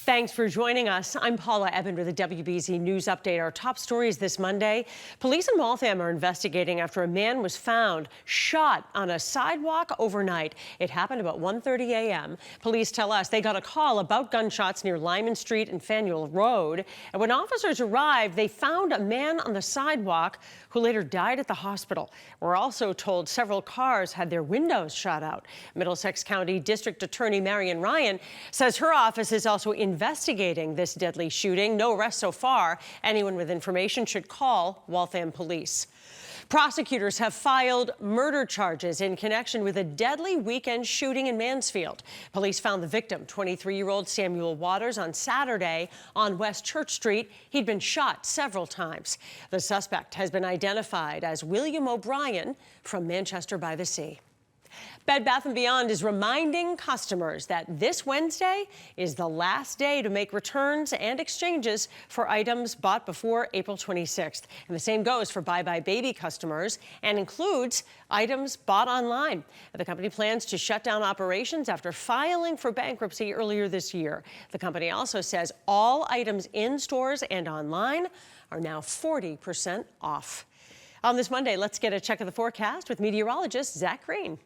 Thanks for joining us. I'm Paula Eben with the WBZ News Update. Our top stories this Monday. Police in Waltham are investigating after a man was found shot on a sidewalk overnight. It happened about 1:30 a.m. Police tell us they got a call about gunshots near Lyman Street and Faneuil Road. And when officers arrived, they found a man on the sidewalk who later died at the hospital. We're also told several cars had their windows shot out. Middlesex County District Attorney Marion Ryan says her office is also investigating this deadly shooting. No arrests so far. Anyone with information should call Waltham Police. Prosecutors have filed murder charges in connection with a deadly weekend shooting in Mansfield. Police found the victim, 23-year-old Samuel Waters, on Saturday on West Church Street. He'd been shot several times. The suspect has been identified as William O'Brien from Manchester by the Sea. Bed Bath & Beyond is reminding customers that this Wednesday is the last day to make returns and exchanges for items bought before April 26th. And the same goes for Bye Bye Baby customers and includes items bought online. The company plans to shut down operations after filing for bankruptcy earlier this year. The company also says all items in stores and online are now 40% off. On this Monday, let's get a check of the forecast with meteorologist Zach Green.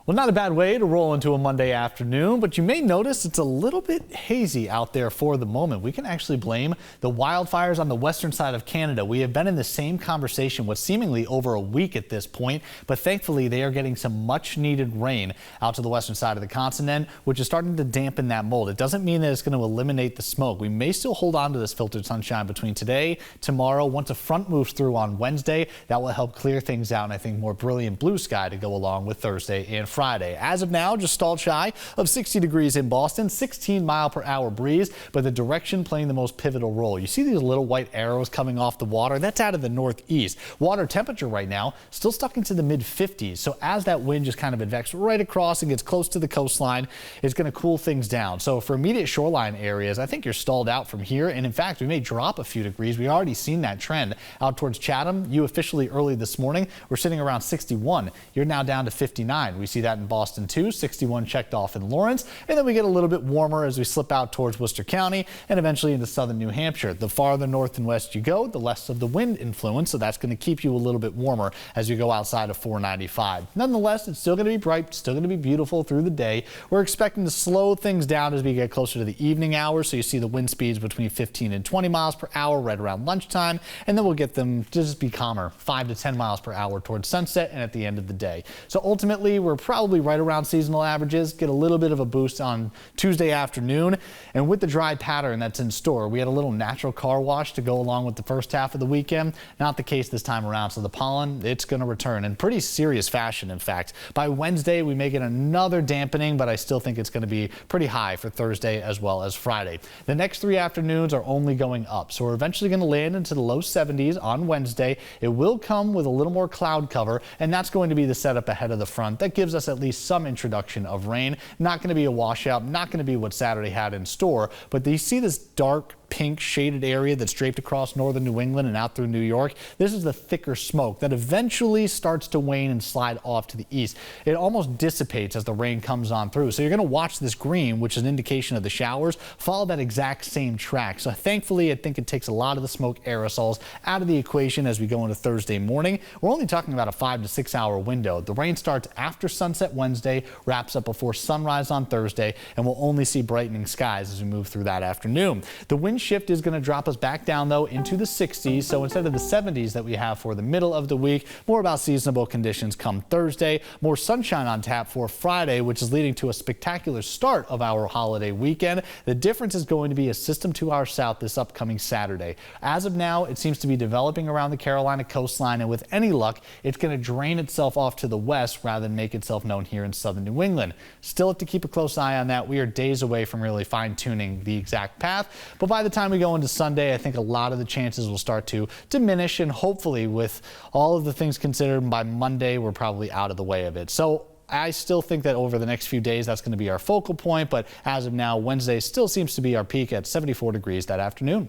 Well, not a bad way to roll into a Monday afternoon, but you may notice it's a little bit hazy out there for the moment. We can actually blame the wildfires on the western side of Canada. We have been in the same conversation with seemingly over a week at this point, but thankfully they are getting some much needed rain out to the western side of the continent, which is starting to dampen that mold. It doesn't mean that it's going to eliminate the smoke. We may still hold on to this filtered sunshine between today, tomorrow. Once a front moves through on Wednesday, that will help clear things out, and I think more brilliant blue sky to go along with Thursday and Friday. As of now, just stalled shy of 60 degrees in Boston, 16-mile-per-hour breeze, but the direction playing the most pivotal role. You see these little white arrows coming off the water? That's out of the northeast. Water temperature right now still stuck into the mid-50s. So as that wind just kind of advex right across and gets close to the coastline, it's going to cool things down. So for immediate shoreline areas, I think you're stalled out from here. And in fact, we may drop a few degrees. We've already seen that trend out towards Chatham. You officially early this morning, we're sitting around 61. You're now down to 59. We see that in Boston too, 61 checked off in Lawrence, and then we get a little bit warmer as we slip out towards Worcester County and eventually into southern New Hampshire. The farther north and west you go, the less of the wind influence, so that's going to keep you a little bit warmer as you go outside of 495. Nonetheless, it's still going to be bright, still going to be beautiful through the day. We're expecting to slow things down as we get closer to the evening hours, so you see the wind speeds between 15 and 20 miles per hour right around lunchtime, and then we'll get them to just be calmer, 5 to 10 miles per hour towards sunset and at the end of the day. So ultimately, we're probably right around seasonal averages, get a little bit of a boost on Tuesday afternoon. And with the dry pattern that's in store, we had a little natural car wash to go along with the first half of the weekend. Not the case this time around. So the pollen, it's going to return in pretty serious fashion. In fact, by Wednesday, we may get another dampening, but I still think it's going to be pretty high for Thursday as well as Friday. The next 3 afternoons are only going up. So we're eventually going to land into the low 70s on Wednesday. It will come with a little more cloud cover, and that's going to be the setup ahead of the front. That gives us at least some introduction of rain. Not going to be a washout, not going to be what Saturday had in store, but do you see this dark pink shaded area that's draped across northern New England and out through New York? This is the thicker smoke that eventually starts to wane and slide off to the east. It almost dissipates as the rain comes on through. So you're going to watch this green, which is an indication of the showers, follow that exact same track. So thankfully, I think it takes a lot of the smoke aerosols out of the equation as we go into Thursday morning. We're only talking about a 5 to 6 hour window. The rain starts after sunset Wednesday, wraps up before sunrise on Thursday, and we'll only see brightening skies as we move through that afternoon. The wind shift is going to drop us back down though into the 60s. So instead of the 70s that we have for the middle of the week, more about seasonable conditions come Thursday. More sunshine on tap for Friday, which is leading to a spectacular start of our holiday weekend. The difference is going to be a system to our south this upcoming Saturday. As of now, it seems to be developing around the Carolina coastline, and with any luck, it's going to drain itself off to the west rather than make itself known here in southern New England. Still have to keep a close eye on that. We are days away from really fine-tuning the exact path, but by the time we go into Sunday, I think a lot of the chances will start to diminish, and hopefully with all of the things considered, by Monday we're probably out of the way of it. So I still think that over the next few days that's going to be our focal point, but as of now, Wednesday still seems to be our peak at 74 degrees that afternoon.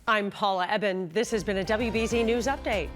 I'm Paula Eben. This has been a WBZ News Update.